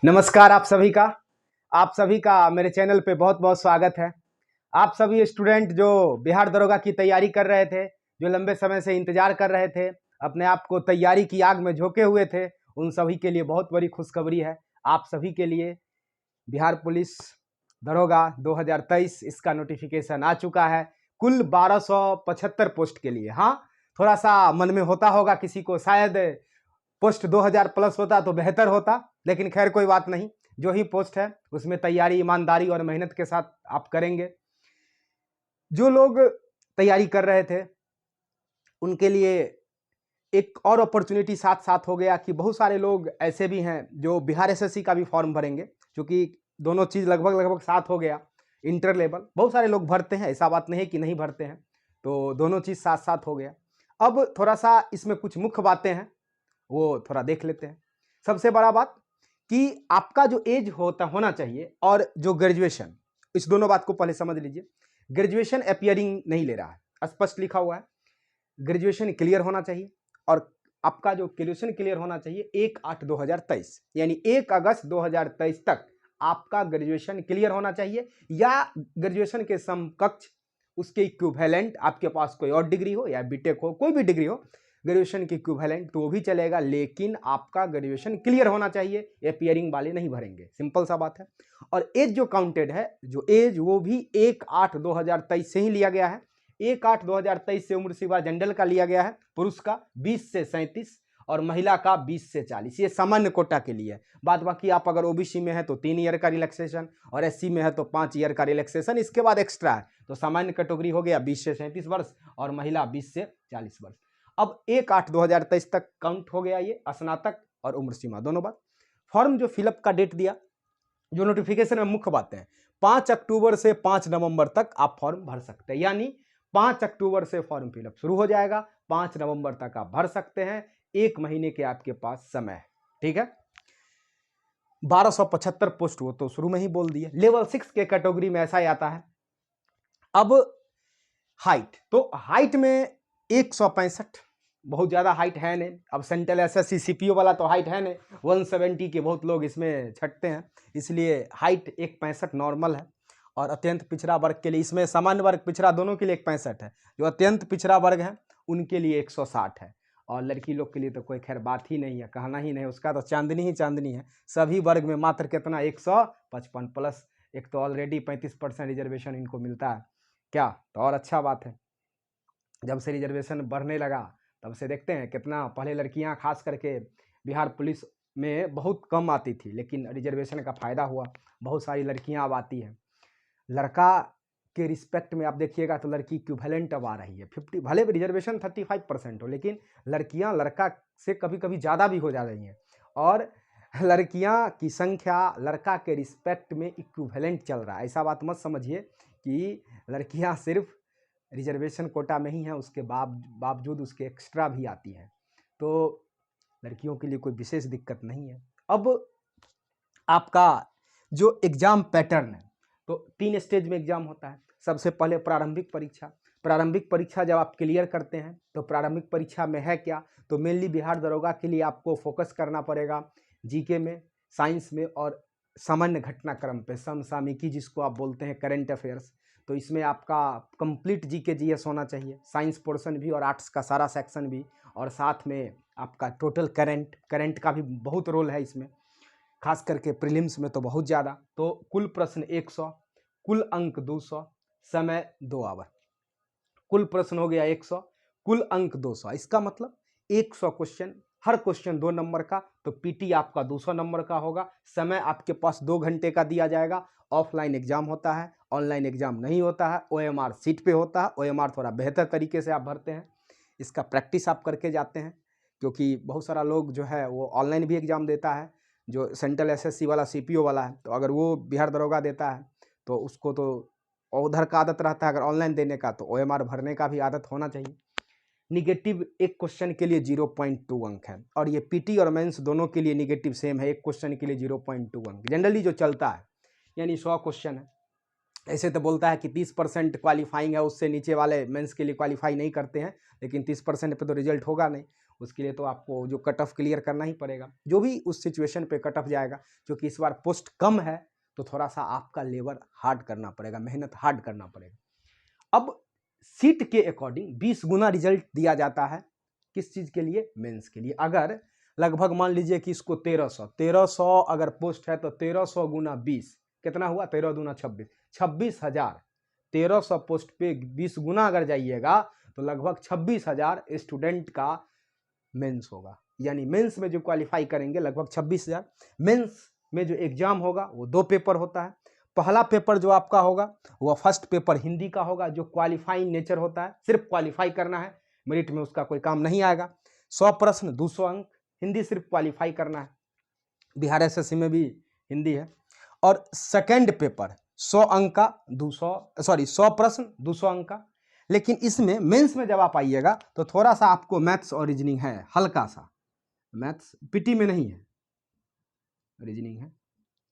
नमस्कार आप सभी का मेरे चैनल पे बहुत बहुत स्वागत है। आप सभी स्टूडेंट जो बिहार दरोगा की तैयारी कर रहे थे, जो लंबे समय से इंतजार कर रहे थे, अपने आप को तैयारी की आग में झोंके हुए थे, उन सभी के लिए बहुत बड़ी खुशखबरी है। आप सभी के लिए बिहार पुलिस दरोगा 2023 इसका नोटिफिकेशन आ चुका है। कुल 1275 पोस्ट के लिए। हाँ, थोड़ा सा मन में होता होगा किसी को, शायद पोस्ट 2000 प्लस होता तो बेहतर होता, लेकिन खैर कोई बात नहीं। जो ही पोस्ट है उसमें तैयारी ईमानदारी और मेहनत के साथ आप करेंगे। जो लोग तैयारी कर रहे थे उनके लिए एक और अपॉर्चुनिटी साथ साथ हो गया कि बहुत सारे लोग ऐसे भी हैं जो बिहार एसएससी का भी फॉर्म भरेंगे, क्योंकि दोनों चीज़ लगभग लगभग साथ हो गया। इंटर लेवल बहुत सारे लोग भरते हैं, ऐसा बात नहीं है कि नहीं भरते हैं, तो दोनों चीज़ साथ साथ हो गया। अब थोड़ा सा इसमें कुछ मुख्य बातें हैं, वो थोड़ा देख लेते हैं। सबसे बड़ा बात कि आपका जो एज होना चाहिए और जो ग्रेजुएशन, इस दोनों बात को पहले समझ लीजिए। ग्रेजुएशन अपीयरिंग नहीं ले रहा है, स्पष्ट लिखा हुआ है। ग्रेजुएशन क्लियर होना चाहिए और आपका जो ग्रेजुएशन क्लियर होना चाहिए 1/8/2023 यानी 1 अगस्त 2023 तक आपका ग्रेजुएशन क्लियर होना चाहिए, या ग्रेजुएशन के समकक्ष उसके इक्विवेलेंट आपके पास कोई और डिग्री हो या बीटेक हो, कोई भी डिग्री हो, ग्रेजुएशन के इक्विवेलेंट तो भी चलेगा, लेकिन आपका ग्रेजुएशन क्लियर होना चाहिए। अपीयरिंग वाले नहीं भरेंगे, सिंपल सा बात है। और एज जो काउंटेड है, जो एज वो भी 1/8/2023 से ही लिया गया है। 1/8/2023 से उम्र सीमा जनरल का लिया गया है, पुरुष का 20 से 37 और महिला का 20 से 40। ये सामान्य कोटा के लिए है। बाद बाकी आप अगर ओबीसी में है तो 3 ईयर का रिलैक्सेशन, और एससी में है तो 5 ईयर का रिलैक्सेशन, इसके बाद एक्स्ट्रा है। तो सामान्य कैटेगरी हो गया 20 से 37 वर्ष और महिला 20 से 40 वर्ष। अब 1/8/2023 तक काउंट हो गया ये स्नातक और उम्र सीमा दोनों बात। फॉर्म जो फिलअप का डेट दिया, जो नोटिफिकेशन में मुख्य बातें हैं, 5 अक्टूबर से 5 नवंबर तक आप फॉर्म भर सकते हैं, यानी 5 अक्टूबर से फॉर्म फिलअप शुरू हो जाएगा, 5 नवंबर तक आप भर सकते हैं। 1 महीने के आपके पास समय है, ठीक है। 1275 पोस्ट वो तो शुरू में ही बोल दिए। लेवल 6 के कैटेगरी में ऐसा ही आता है। अब हाइट, तो हाइट में 165, बहुत ज़्यादा हाइट है नहीं। अब सेंट्रल एसएससी सीपीओ वाला तो हाइट है नहीं, 170 के बहुत लोग इसमें छटते हैं, इसलिए हाइट 165 नॉर्मल है। और अत्यंत पिछड़ा वर्ग के लिए, इसमें सामान्य वर्ग पिछड़ा दोनों के लिए 165 है। जो अत्यंत पिछड़ा वर्ग है उनके लिए 160 है, और लड़की लोग के लिए तो कोई खैर बात ही नहीं है, कहना ही नहीं, उसका तो चांदनी ही चांदनी है। सभी वर्ग में मात्र कितना 155 प्लस, एक तो ऑलरेडी 35% रिजर्वेशन इनको मिलता है क्या, तो और अच्छा बात है। जब से रिजर्वेशन बढ़ने लगा तब से देखते हैं कितना, पहले लड़कियां खास करके बिहार पुलिस में बहुत कम आती थी, लेकिन रिजर्वेशन का फ़ायदा हुआ, बहुत सारी लड़कियां अब आती हैं। लड़का के रिस्पेक्ट में आप देखिएगा तो लड़की इक्विवेलेंट अब आ रही है 50, भले रिजर्वेशन 35% हो, लेकिन लड़कियां लड़का से कभी कभी ज़्यादा भी हो जा रही हैं, और लड़कियां की संख्या लड़का के रिस्पेक्ट में इक्विवेलेंट चल रहा है। ऐसा बात मत समझिए कि लड़कियां सिर्फ रिजर्वेशन कोटा में ही हैं, उसके बावजूद उसके एक्स्ट्रा भी आती हैं, तो लड़कियों के लिए कोई विशेष दिक्कत नहीं है। अब आपका जो एग्ज़ाम पैटर्न है, तो 3 स्टेज में एग्ज़ाम होता है। सबसे पहले प्रारंभिक परीक्षा। प्रारंभिक परीक्षा जब आप क्लियर करते हैं तो प्रारंभिक परीक्षा में है क्या, तो मेनली बिहार दरोगा के लिए आपको फोकस करना पड़ेगा जीके में, साइंस में और सामान्य घटनाक्रम पे, समसामयिकी जिसको आप बोलते हैं, करंट अफेयर्स। तो इसमें आपका कंप्लीट जीके जीएस होना चाहिए, साइंस पोर्शन भी और आर्ट्स का सारा सेक्शन भी, और साथ में आपका टोटल करंट का भी बहुत रोल है इसमें, खास करके प्रीलिम्स में तो बहुत ज़्यादा। तो कुल प्रश्न 100, कुल अंक 200, समय 2 आवर। कुल प्रश्न हो गया 100, कुल अंक 200, इसका मतलब 100 क्वेश्चन, हर क्वेश्चन 2 नंबर का, तो पीटी आपका 200 नंबर का होगा। समय आपके पास 2 घंटे का दिया जाएगा। ऑफलाइन एग्जाम होता है, ऑनलाइन एग्जाम नहीं होता है, ओएमआर सीट पे होता है। ओएमआर थोड़ा बेहतर तरीके से आप भरते हैं, इसका प्रैक्टिस आप करके जाते हैं, क्योंकि बहुत सारा लोग जो है वो ऑनलाइन भी एग्ज़ाम देता है, जो सेंट्रल एसएससी वाला सीपीओ वाला है, तो अगर वो बिहार दरोगा देता है तो उसको तो उधर का आदत रहता है, अगर ऑनलाइन देने का तो ओएमआर भरने का भी आदत होना चाहिए। निगेटिव एक क्वेश्चन के लिए 0.2 अंक है, और ये पीटी और मेंस दोनों के लिए निगेटिव सेम है, एक क्वेश्चन के लिए 0.2 अंक जनरली जो चलता है, यानी 100 क्वेश्चन है। ऐसे तो बोलता है कि 30% क्वालिफाइंग है, उससे नीचे वाले मेंस के लिए क्वालिफाई नहीं करते हैं, लेकिन 30% पे तो रिजल्ट होगा नहीं, उसके लिए तो आपको जो कट ऑफ क्लियर करना ही पड़ेगा। जो भी उस सिचुएशन पे कट ऑफ जाएगा, क्योंकि इस बार पोस्ट कम है तो थोड़ा सा आपका लेबर हार्ड करना पड़ेगा, मेहनत हार्ड करना पड़ेगा। अब सीट के अकॉर्डिंग 20 गुना रिजल्ट दिया जाता है, किस चीज़ के लिए? मेंस के लिए। अगर लगभग मान लीजिए कि इसको 1300 अगर पोस्ट है तो 1300 गुना 20 कितना हुआ? 13 दूना 26, 26,000। 1300 पोस्ट पे 20 गुना अगर जाइएगा तो लगभग 26,000 स्टूडेंट का मेंस होगा। यानी मेंस में जो क्वालिफाई करेंगे लगभग 26,000। मेंस में जो एग्जाम होगा वो 2 पेपर होता है। पहला पेपर जो आपका होगा वो फर्स्ट पेपर हिंदी का होगा, जो क्वालिफाइंग नेचर होता है, सिर्फ क्वालिफाई करना है, मेरिट में उसका कोई काम नहीं आएगा। 100 प्रश्न 200 अंक, हिंदी सिर्फ क्वालिफाई करना है। बिहार एसएससी में भी हिंदी है। और सेकंड पेपर 100 अंक का 100 प्रश्न 200 अंक का। लेकिन इसमें मेंस में जब आप आइएगा तो थोड़ा सा आपको मैथ्स और रीजनिंग है, हल्का सा मैथ्स, पीटी में नहीं है, रीजनिंग है।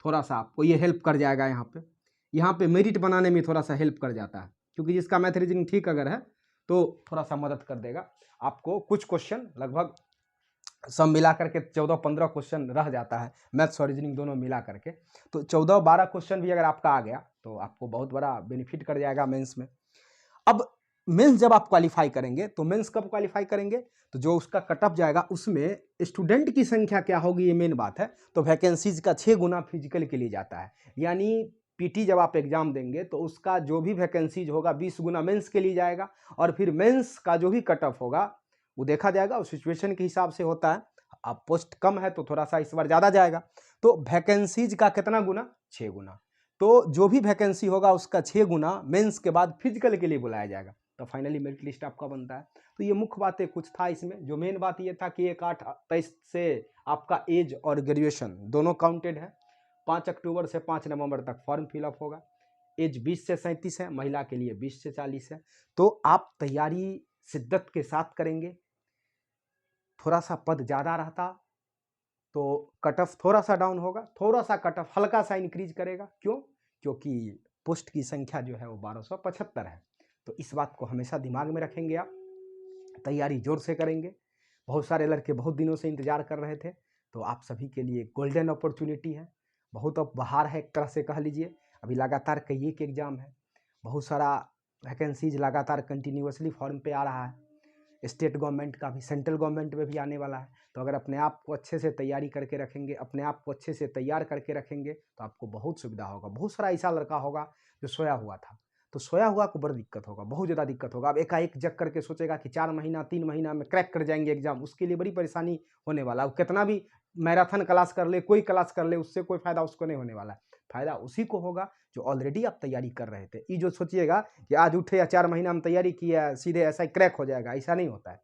थोड़ा सा आपको ये हेल्प कर जाएगा। यहाँ पे मेरिट बनाने में थोड़ा सा हेल्प कर जाता है, क्योंकि जिसका मैथ रीजनिंग ठीक अगर है तो थोड़ा सा मदद कर देगा आपको। कुछ क्वेश्चन लगभग सब मिला करके 14-15 क्वेश्चन रह जाता है, मैथ्स और रीजनिंग दोनों मिला करके। तो 14-12 क्वेश्चन भी अगर आपका आ गया तो आपको बहुत बड़ा बेनिफिट कर जाएगा मेंस में। अब मेंस जब आप क्वालिफाई करेंगे तो मेंस कब क्वालिफाई करेंगे? तो जो उसका कट ऑफ जाएगा उसमें स्टूडेंट की संख्या क्या होगी, ये मेन बात है। तो वैकेंसीज का 6 गुना फिजिकल के लिए जाता है। यानी पीटी जब आप एग्जाम देंगे तो उसका जो भी वैकेंसीज होगा 20 गुना मेंस के लिए जाएगा, और फिर मेंस का जो भी कट ऑफ होगा वो देखा जाएगा, उस सिचुएशन के हिसाब से होता है। अब पोस्ट कम है तो थोड़ा सा इस बार ज़्यादा जाएगा, तो वैकेंसीज का कितना गुना? 6 गुना। तो जो भी वैकेंसी होगा उसका 6 गुना मेंस के बाद फिजिकल के लिए बुलाया जाएगा, तो फाइनली मेरिट लिस्ट आपका बनता है। तो ये मुख्य बातें कुछ था इसमें। जो मेन बात ये था कि 1/8-23 से आपका एज और ग्रेजुएशन दोनों काउंटेड है। 5 अक्टूबर से 5 नवंबर तक फॉर्म फिलअप होगा। एज 20 से 37 है, महिला के लिए 20 से 40 है। तो आप तैयारी शिद्दत के साथ करेंगे। थोड़ा सा पद ज़्यादा रहता तो कट ऑफ थोड़ा सा डाउन होगा, थोड़ा सा कट ऑफ हल्का सा इंक्रीज करेगा। क्यों? क्योंकि पोस्ट की संख्या जो है वो 1275 है। तो इस बात को हमेशा दिमाग में रखेंगे, आप तैयारी जोर से करेंगे। बहुत सारे लड़के बहुत दिनों से इंतजार कर रहे थे, तो आप सभी के लिए गोल्डन अपॉर्चुनिटी है। बहुत अब बाहर है, एक तरह से कह लीजिए। अभी लगातार कई एक एग्जाम है, बहुत सारा वैकेंसीज लगातार कंटिन्यूसली फॉर्म पे आ रहा है। स्टेट गवर्नमेंट का भी, सेंट्रल गवर्नमेंट में भी आने वाला है। तो अगर अपने आप को अच्छे से तैयारी करके रखेंगे, अपने आप को अच्छे से तैयार करके रखेंगे तो आपको बहुत सुविधा होगा। बहुत सारा ऐसा लड़का होगा जो सोया हुआ था, तो सोया हुआ को बड़ी दिक्कत होगा, बहुत ज़्यादा दिक्कत होगा। अब एकाएक जग करके सोचेगा कि 4 महीना 3 महीना में क्रैक कर जाएंगे एग्जाम, उसके लिए बड़ी परेशानी होने वाला है। कितना भी मैराथन क्लास कर ले, कोई क्लास कर ले, उससे कोई फायदा उसको नहीं होने वाला है। फायदा उसी को होगा जो ऑलरेडी आप तैयारी कर रहे थे। ये जो सोचिएगा कि आज उठे या 4 महीना में तैयारी किया सीधे ऐसा ही क्रैक हो जाएगा, ऐसा नहीं होता है।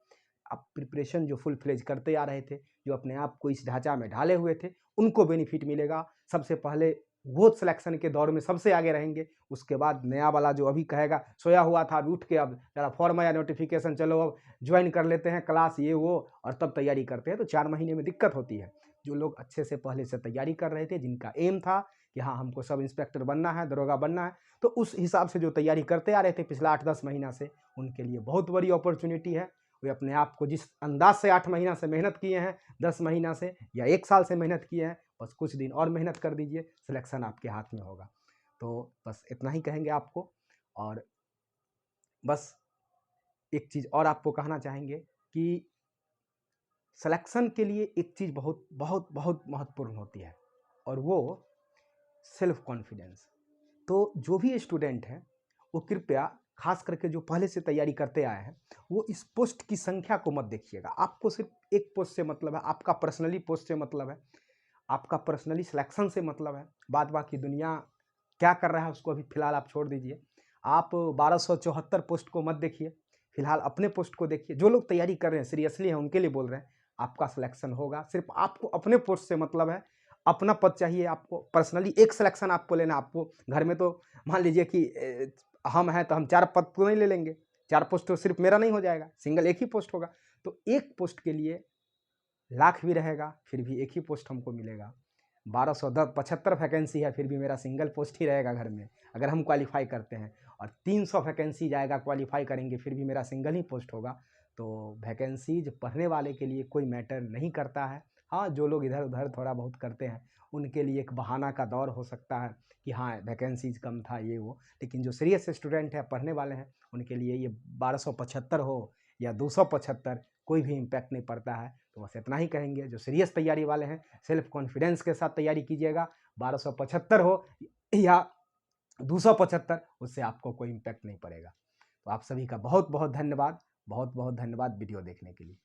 आप प्रिपरेशन जो फुल फ्लेज करते आ रहे थे, जो अपने आप को इस ढांचा में ढाले हुए थे, उनको बेनिफिट मिलेगा। सबसे पहले वो सिलेक्शन के दौर में सबसे आगे रहेंगे। उसके बाद नया वाला जो अभी कहेगा सोया हुआ था, अभी उठ के अब जरा फॉर्म या नोटिफिकेशन, चलो अब ज्वाइन कर लेते हैं क्लास, ये वो, और तब तैयारी करते हैं, तो 4 महीने में दिक्कत होती है। जो लोग अच्छे से पहले से तैयारी कर रहे थे, जिनका एम था कि हाँ हमको सब इंस्पेक्टर बनना है, दरोगा बनना है, तो उस हिसाब से जो तैयारी करते आ रहे थे पिछला 8-10 महीना से, उनके लिए बहुत बड़ी अपॉर्चुनिटी है। वे अपने आप को जिस अंदाज से 8 महीना से मेहनत किए हैं, 10 महीना से या 1 साल से मेहनत किए हैं, बस कुछ दिन और मेहनत कर दीजिए, सिलेक्शन आपके हाथ में होगा। तो बस इतना ही कहेंगे आपको। और बस एक चीज़ और आपको कहना चाहेंगे कि सिलेक्शन के लिए एक चीज़ बहुत बहुत बहुत महत्वपूर्ण होती है, और वो सेल्फ कॉन्फिडेंस। तो जो भी स्टूडेंट है वो कृपया, खास करके जो पहले से तैयारी करते आए हैं, वो इस पोस्ट की संख्या को मत देखिएगा। आपको सिर्फ एक पोस्ट से मतलब है, आपका पर्सनली पोस्ट से मतलब है, आपका पर्सनली सिलेक्शन से मतलब है। बाद बाकी दुनिया क्या कर रहा है उसको अभी फ़िलहाल आप छोड़ दीजिए। आप 1274 पोस्ट को मत देखिए, फ़िलहाल अपने पोस्ट को देखिए। जो लोग तैयारी कर रहे हैं, सीरियसली हैं, उनके लिए बोल रहे हैं, आपका सिलेक्शन होगा। सिर्फ आपको अपने पोस्ट से मतलब है, अपना पद चाहिए आपको। पर्सनली एक सिलेक्शन आपको लेना, आपको घर में तो मान लीजिए कि हम हैं तो हम 4 पद तो नहीं ले लेंगे, 4 पोस्ट तो सिर्फ मेरा नहीं हो जाएगा, सिंगल एक ही पोस्ट होगा। तो एक पोस्ट के लिए लाख भी रहेगा फिर भी एक ही पोस्ट हमको मिलेगा। 1275 वैकेंसी है फिर भी मेरा सिंगल पोस्ट ही रहेगा घर में, अगर हम क्वालिफाई करते हैं। और 300 वैकेंसी जाएगा, क्वालिफाई करेंगे फिर भी मेरा सिंगल ही पोस्ट होगा। तो वैकेंसीज पढ़ने वाले के लिए कोई मैटर नहीं करता है। हाँ, जो लोग इधर उधर थोड़ा बहुत करते हैं उनके लिए एक बहाना का दौर हो सकता है कि हाँ वैकेंसीज कम था ये वो, लेकिन जो सीरियस स्टूडेंट है, पढ़ने वाले हैं, उनके लिए ये 1275 हो या 275 कोई भी इम्पैक्ट नहीं पड़ता है। तो बस इतना ही कहेंगे, जो सीरियस तैयारी वाले हैं सेल्फ कॉन्फिडेंस के साथ तैयारी कीजिएगा। 1275 हो या 275, उससे आपको कोई इम्पैक्ट नहीं पड़ेगा। तो आप सभी का बहुत बहुत धन्यवाद, बहुत बहुत धन्यवाद वीडियो देखने के लिए।